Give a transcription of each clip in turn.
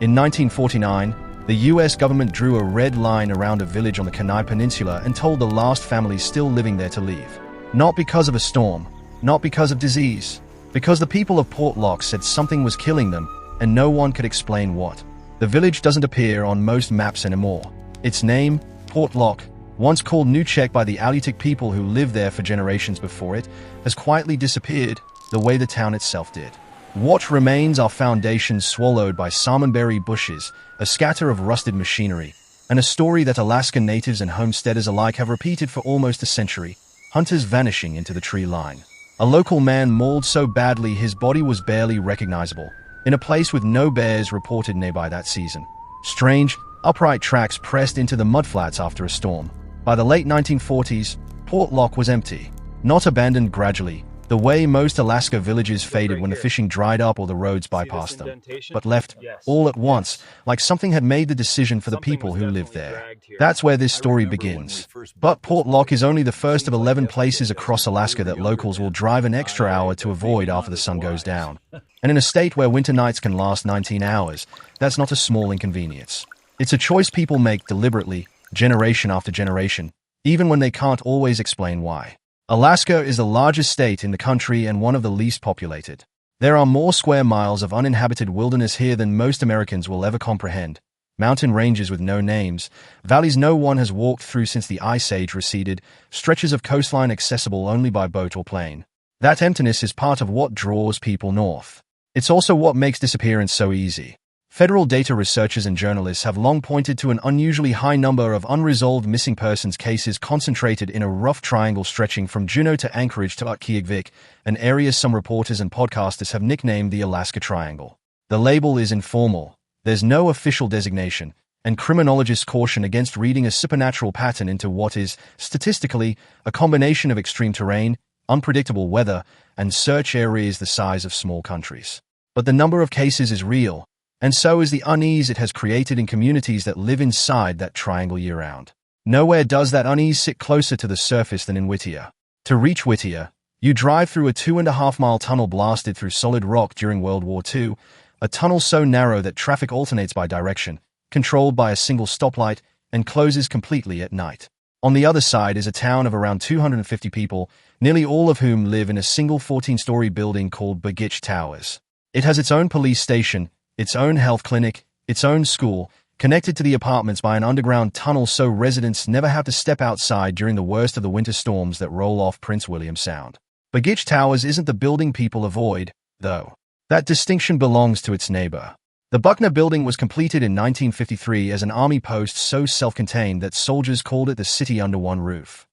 In 1949, the US government drew a red line around a village on the Kenai Peninsula and told the last families still living there to leave. Not because of a storm, not because of disease, because the people of Port Locke said something was killing them, and no one could explain what. The village doesn't appear on most maps anymore. Its name, Port Locke, once called Nuchek by the Alutiiq people who lived there for generations before it, has quietly disappeared the way the town itself did. What remains are foundations swallowed by salmonberry bushes, a scatter of rusted machinery, and a story that Alaskan natives and homesteaders alike have repeated for almost a century: hunters vanishing into the tree line. A local man mauled so badly his body was barely recognizable, in a place with no bears reported nearby that season. Strange, upright tracks pressed into the mudflats after a storm. By the late 1940s, Port Locke was empty, not abandoned gradually, the way most Alaska villages faded when the fishing dried up or the roads bypassed them, but left all at once, like something had made the decision for the people who lived there. That's where this story begins. But Port Locke is only the first of 11 places across Alaska that locals will drive an extra hour to avoid after the sun goes down. And in a state where winter nights can last 19 hours, that's not a small inconvenience. It's a choice people make deliberately, generation after generation, even when they can't always explain why. Alaska is the largest state in the country and one of the least populated. There are more square miles of uninhabited wilderness here than most Americans will ever comprehend. Mountain ranges with no names, valleys no one has walked through since the Ice Age receded, stretches of coastline accessible only by boat or plane. That emptiness is part of what draws people north. It's also what makes disappearance so easy. Federal data researchers and journalists have long pointed to an unusually high number of unresolved missing persons cases concentrated in a rough triangle stretching from Juneau to Anchorage to Utqiagvik, an area some reporters and podcasters have nicknamed the Alaska Triangle. The label is informal, there's no official designation, and criminologists caution against reading a supernatural pattern into what is, statistically, a combination of extreme terrain, unpredictable weather, and search areas the size of small countries. But the number of cases is real, and so is the unease it has created in communities that live inside that triangle year-round. Nowhere does that unease sit closer to the surface than in Whittier. To reach Whittier, you drive through a 2.5-mile tunnel blasted through solid rock during World War II, a tunnel so narrow that traffic alternates by direction, controlled by a single stoplight, and closes completely at night. On the other side is a town of around 250 people, nearly all of whom live in a single 14-story building called Begitch Towers. It has its own police station, its own health clinic, its own school, connected to the apartments by an underground tunnel so residents never have to step outside during the worst of the winter storms that roll off Prince William Sound. Begitch Towers isn't the building people avoid, though. That distinction belongs to its neighbor. The Buckner Building was completed in 1953 as an army post so self-contained that soldiers called it the city under one roof.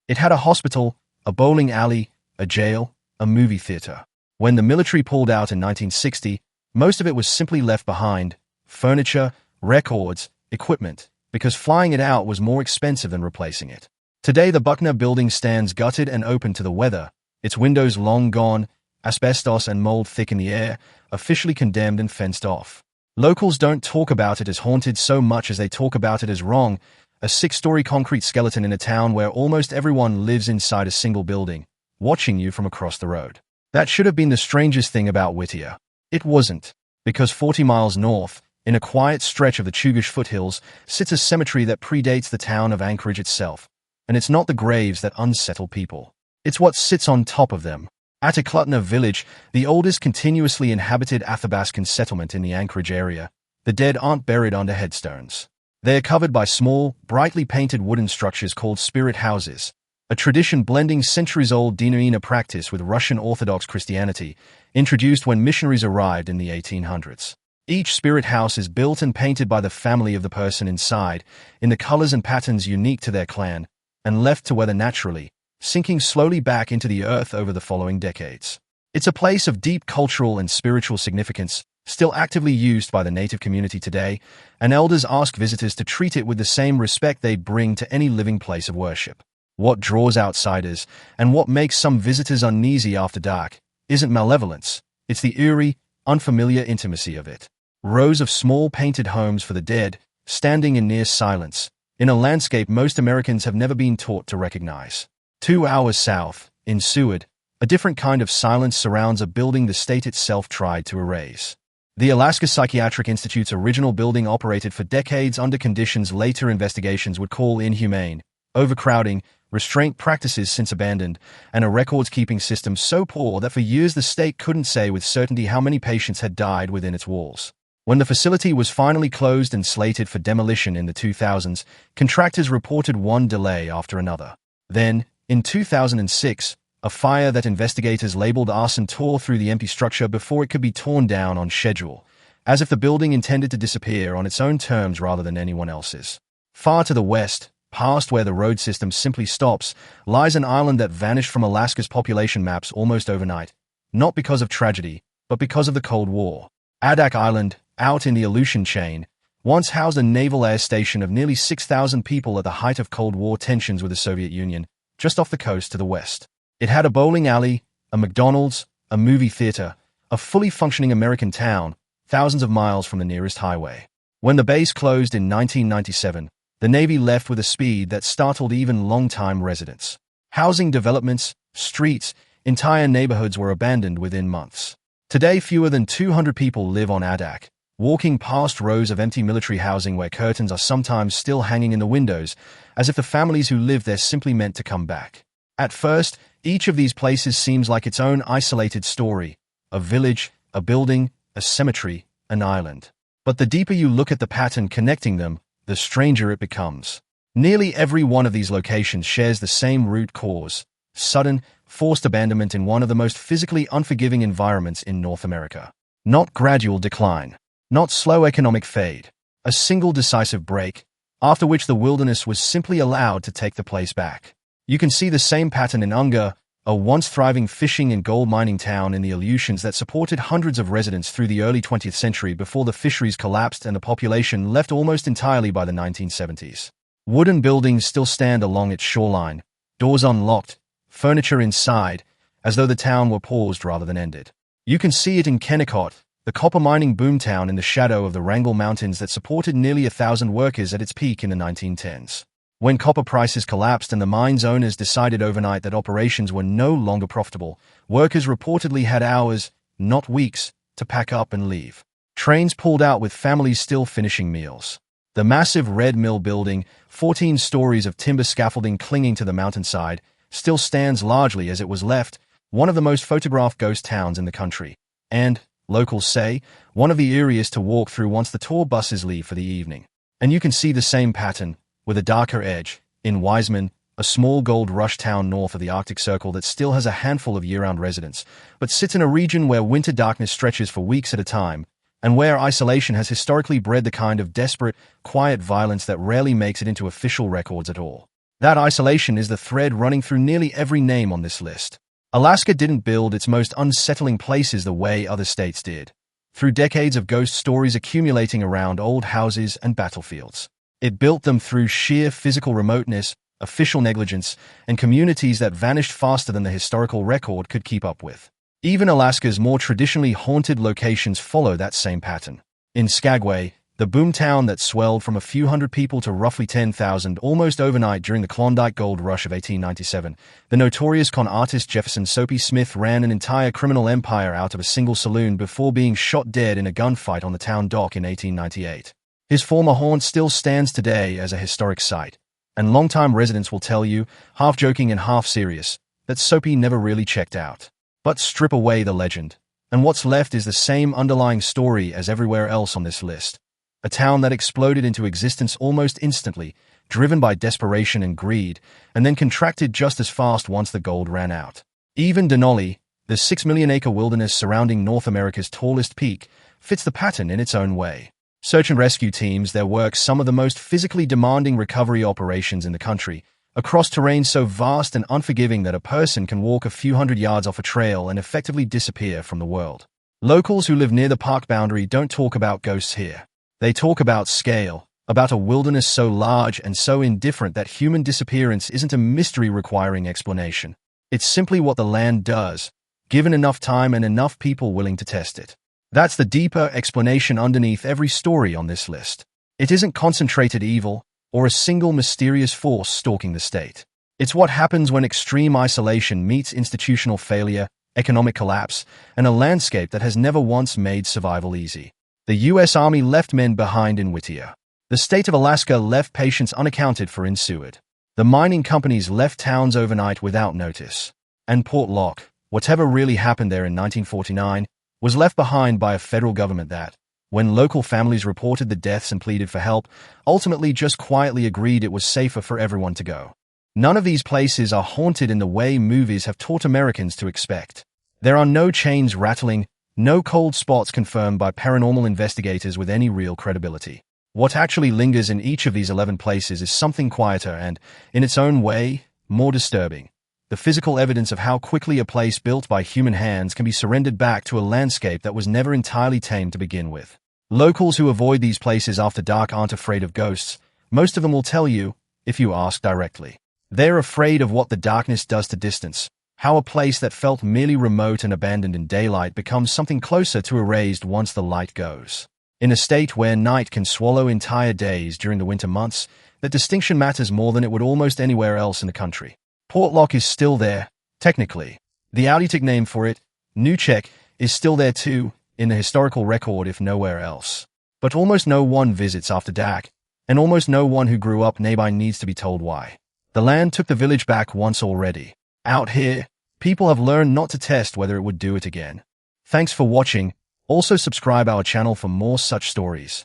It had a hospital, a bowling alley, a jail, a movie theater. When the military pulled out in 1960, most of it was simply left behind: furniture, records, equipment, because flying it out was more expensive than replacing it. Today the Buckner Building stands gutted and open to the weather, its windows long gone, asbestos and mold thick in the air, officially condemned and fenced off. Locals don't talk about it as haunted so much as they talk about it as wrong, a 6-story concrete skeleton in a town where almost everyone lives inside a single building, watching you from across the road. That should have been the strangest thing about Whittier. It wasn't, because 40 miles north, in a quiet stretch of the Chugach foothills, sits a cemetery that predates the town of Anchorage itself. And it's not the graves that unsettle people. It's what sits on top of them. Ataclutna Village, the oldest continuously inhabited Athabascan settlement in the Anchorage area, the dead aren't buried under headstones. They are covered by small, brightly painted wooden structures called spirit houses, a tradition blending centuries-old Dinarina practice with Russian Orthodox Christianity, introduced when missionaries arrived in the 1800s. Each spirit house is built and painted by the family of the person inside, in the colors and patterns unique to their clan, and left to weather naturally, sinking slowly back into the earth over the following decades. It's a place of deep cultural and spiritual significance, still actively used by the native community today, and elders ask visitors to treat it with the same respect they bring to any living place of worship. What draws outsiders, and what makes some visitors uneasy after dark, isn't malevolence, it's the eerie, unfamiliar intimacy of it. Rows of small painted homes for the dead, standing in near silence, in a landscape most Americans have never been taught to recognize. 2 hours south, in Seward, a different kind of silence surrounds a building the state itself tried to erase. The Alaska Psychiatric Institute's original building operated for decades under conditions later investigations would call inhumane: overcrowding, restraint practices since abandoned, and a records-keeping system so poor that for years the state couldn't say with certainty how many patients had died within its walls. When the facility was finally closed and slated for demolition in the 2000s, contractors reported one delay after another. Then, in 2006, a fire that investigators labeled arson tore through the empty structure before it could be torn down on schedule, as if the building intended to disappear on its own terms rather than anyone else's. Far to the west, past where the road system simply stops, lies an island that vanished from Alaska's population maps almost overnight, not because of tragedy, but because of the Cold War. Adak Island, out in the Aleutian chain, once housed a naval air station of nearly 6,000 people at the height of Cold War tensions with the Soviet Union, just off the coast to the west. It had a bowling alley, a McDonald's, a movie theater, a fully functioning American town, thousands of miles from the nearest highway. When the base closed in 1997, the Navy left with a speed that startled even long-time residents. Housing developments, streets, entire neighborhoods were abandoned within months. Today, fewer than 200 people live on Adak, walking past rows of empty military housing where curtains are sometimes still hanging in the windows, as if the families who live there simply meant to come back. At first, each of these places seems like its own isolated story: a village, a building, a cemetery, an island. But the deeper you look at the pattern connecting them, the stranger it becomes. Nearly every one of these locations shares the same root cause: sudden, forced abandonment in one of the most physically unforgiving environments in North America. Not gradual decline, not slow economic fade, a single decisive break, after which the wilderness was simply allowed to take the place back. You can see the same pattern in Unga, a once thriving fishing and gold mining town in the Aleutians that supported hundreds of residents through the early 20th century before the fisheries collapsed and the population left almost entirely by the 1970s. Wooden buildings still stand along its shoreline, doors unlocked, furniture inside, as though the town were paused rather than ended. You can see it in Kennecott, the copper mining boomtown in the shadow of the Wrangell Mountains that supported nearly 1,000 workers at its peak in the 1910s. When copper prices collapsed and the mine's owners decided overnight that operations were no longer profitable, workers reportedly had hours, not weeks, to pack up and leave. Trains pulled out with families still finishing meals. The massive red mill building, 14 stories of timber scaffolding clinging to the mountainside, still stands largely as it was left, one of the most photographed ghost towns in the country, and, locals say, one of the eeriest to walk through once the tour buses leave for the evening. And you can see the same pattern, with a darker edge, in Wiseman, a small gold rush town north of the Arctic Circle that still has a handful of year-round residents, but sits in a region where winter darkness stretches for weeks at a time, and where isolation has historically bred the kind of desperate, quiet violence that rarely makes it into official records at all. That isolation is the thread running through nearly every name on this list. Alaska didn't build its most unsettling places the way other states did, through decades of ghost stories accumulating around old houses and battlefields. It built them through sheer physical remoteness, official negligence, and communities that vanished faster than the historical record could keep up with. Even Alaska's more traditionally haunted locations follow that same pattern. In Skagway, the boomtown that swelled from a few hundred people to roughly 10,000 almost overnight during the Klondike Gold Rush of 1897, the notorious con artist Jefferson Soapy Smith ran an entire criminal empire out of a single saloon before being shot dead in a gunfight on the town dock in 1898. His former haunt still stands today as a historic site, and longtime residents will tell you, half joking and half serious, that Soapy never really checked out. But strip away the legend, and what's left is the same underlying story as everywhere else on this list. A town that exploded into existence almost instantly, driven by desperation and greed, and then contracted just as fast once the gold ran out. Even Denali, the 6-million-acre wilderness surrounding North America's tallest peak, fits the pattern in its own way. Search and rescue teams there work some of the most physically demanding recovery operations in the country, across terrain so vast and unforgiving that a person can walk a few hundred yards off a trail and effectively disappear from the world. Locals who live near the park boundary don't talk about ghosts here. They talk about scale, about a wilderness so large and so indifferent that human disappearance isn't a mystery requiring explanation. It's simply what the land does, given enough time and enough people willing to test it. That's the deeper explanation underneath every story on this list. It isn't concentrated evil, or a single mysterious force stalking the state. It's what happens when extreme isolation meets institutional failure, economic collapse, and a landscape that has never once made survival easy. The U.S. Army left men behind in Whittier. The state of Alaska left patients unaccounted for in Seward. The mining companies left towns overnight without notice. And Port Locke, whatever really happened there in 1949, was left behind by a federal government that, when local families reported the deaths and pleaded for help, ultimately just quietly agreed it was safer for everyone to go. None of these places are haunted in the way movies have taught Americans to expect. There are no chains rattling, no cold spots confirmed by paranormal investigators with any real credibility. What actually lingers in each of these 11 places is something quieter and, in its own way, more disturbing. The physical evidence of how quickly a place built by human hands can be surrendered back to a landscape that was never entirely tamed to begin with. Locals who avoid these places after dark aren't afraid of ghosts. Most of them will tell you, if you ask directly. They're afraid of what the darkness does to distance, how a place that felt merely remote and abandoned in daylight becomes something closer to erased once the light goes. In a state where night can swallow entire days during the winter months, that distinction matters more than it would almost anywhere else in the country. Port Locke is still there, technically. The Oudeatic name for it, Nuchek, is still there too, in the historical record if nowhere else. But almost no one visits after dark, and almost no one who grew up nearby needs to be told why. The land took the village back once already. Out here, people have learned not to test whether it would do it again. Thanks for watching. Also subscribe our channel for more such stories.